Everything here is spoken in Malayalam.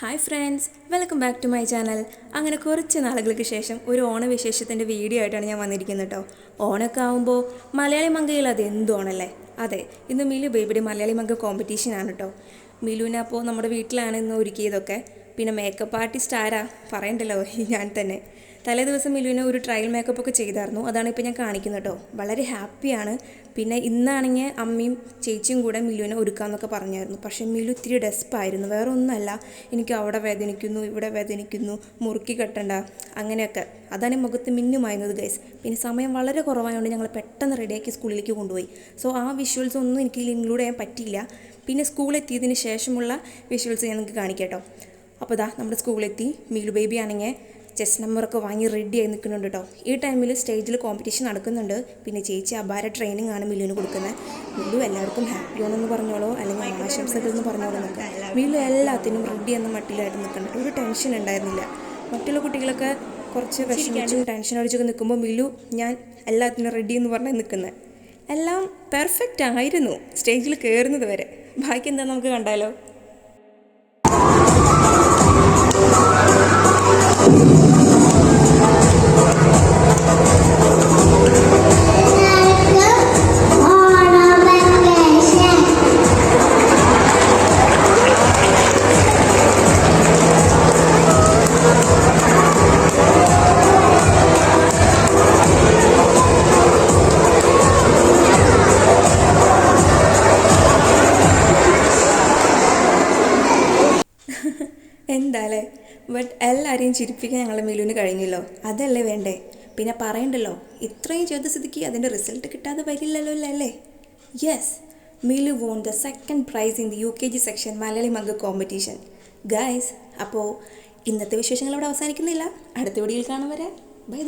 Hi friends, welcome back to my channel. അങ്ങനെ കുറച്ച് നാളുകൾക്ക് ശേഷം ഒരു ഓണവിശേഷത്തിൻ്റെ വീഡിയോ ആയിട്ടാണ് ഞാൻ വന്നിരിക്കുന്നത് കേട്ടോ. ഓണമൊക്കെ ആകുമ്പോൾ മലയാളി മങ്കയിൽ അത് എന്തോണല്ലേ. അതെ, ഇന്ന് മിലു ബേബിയുടെ മലയാളി മങ്ക കോമ്പറ്റീഷനാണ് കേട്ടോ. മിലുവിനെ അപ്പോൾ നമ്മുടെ വീട്ടിലാണ് ഇന്ന് ഒരുക്കിയതൊക്കെ. പിന്നെ മേക്കപ്പ് ആർട്ടിസ്റ്റ് ആരാ പറയണ്ടല്ലോ, ഞാൻ തന്നെ. തലേ ദിവസം മിലുവിനെ ഒരു ട്രയൽ മേക്കപ്പ് ഒക്കെ ചെയ്തായിരുന്നു. അതാണ് ഇപ്പോൾ ഞാൻ കാണിക്കുന്നത് കേട്ടോ. വളരെ ഹാപ്പിയാണ്. പിന്നെ ഇന്നാണെങ്കിൽ അമ്മയും ചേച്ചിയും കൂടെ മിലുവിനെ ഒരുക്കാമെന്നൊക്കെ പറഞ്ഞായിരുന്നു. പക്ഷേ മിലു ഇത്തിരി ഡെസ്പായിരുന്നു. വേറെ ഒന്നുമല്ല, എനിക്ക് അവിടെ വേദനിക്കുന്നു, ഇവിടെ വേദനിക്കുന്നു, മുറുക്കി കെട്ടണ്ട, അങ്ങനെയൊക്കെ. അതാണ് മുഖത്ത് മിന്നുമായിരുന്നത് ഗൈസ്. പിന്നെ സമയം വളരെ കുറവായതുകൊണ്ട് ഞങ്ങൾ പെട്ടെന്ന് റെഡിയാക്കി സ്കൂളിലേക്ക് കൊണ്ടുപോയി. സോ ആ വിഷ്വൽസ് ഒന്നും എനിക്ക് ഇൻക്ലൂഡ് ചെയ്യാൻ പറ്റിയില്ല. പിന്നെ സ്കൂളെത്തിയതിന് ശേഷമുള്ള വിഷ്വൽസ് ഞാൻ നിങ്ങൾക്ക് കാണിക്കാം കേട്ടോ. അപ്പോൾ ഇതാ നമ്മുടെ സ്കൂളിലെത്തി. മിലു ബേബി ആണെങ്കിൽ ചെസ് നമ്പറൊക്കെ വാങ്ങി റെഡി ആയി നിൽക്കുന്നുണ്ട് കേട്ടോ. ഈ ടൈമിൽ സ്റ്റേജിൽ കോമ്പറ്റീഷൻ നടക്കുന്നുണ്ട്. പിന്നെ ചേച്ചി അപാര ട്രെയിനിങ് ആണ് മിലുവിന് കൊടുക്കുന്നത്. മിലു എല്ലാവർക്കും ഹാപ്പി ഓണെന്ന് പറഞ്ഞോളോ, അല്ലെങ്കിൽ ആശംസകൾ എന്ന് പറഞ്ഞോളൂ എന്നൊക്കെ. മിലു എല്ലാത്തിനും റെഡി എന്ന മട്ടിലായിട്ട് നിൽക്കുന്നുണ്ട്. ഒരു ടെൻഷൻ ഉണ്ടായിരുന്നില്ല. മറ്റുള്ള കുട്ടികളൊക്കെ കുറച്ച് വിഷമിച്ചും ടെൻഷൻ അടിച്ചൊക്കെ നിൽക്കുമ്പോൾ മിലു ഞാൻ എല്ലാത്തിനും റെഡി എന്ന് പറഞ്ഞാൽ നിൽക്കുന്നത്. എല്ലാം പെർഫെക്റ്റ് ആയിരുന്നു സ്റ്റേജിൽ കയറുന്നത് വരെ. ബാക്കി എന്താ നമുക്ക് കണ്ടാലോ. എന്താല്ലേ, ബട്ട് എല്ലാവരെയും ചിരിപ്പിക്കാൻ ഞങ്ങളുടെ മിലുവിന് കഴിഞ്ഞല്ലോ. അതല്ലേ വേണ്ടേ. പിന്നെ പറയണ്ടല്ലോ, ഇത്രയും ചെയ്ത സ്ഥിതിക്ക് അതിൻ്റെ റിസൾട്ട് കിട്ടാതെ വരില്ലല്ലോ അല്ലേ. Yes, Milu won the second prize in the UKG section Malayali Manka competition guys. അപ്പോൾ ഇന്നത്തെ വിശേഷങ്ങൾ അവിടെ അവസാനിക്കുന്നില്ല. അടുത്ത വീഡിയോയിൽ കാണും വരെ ബൈ.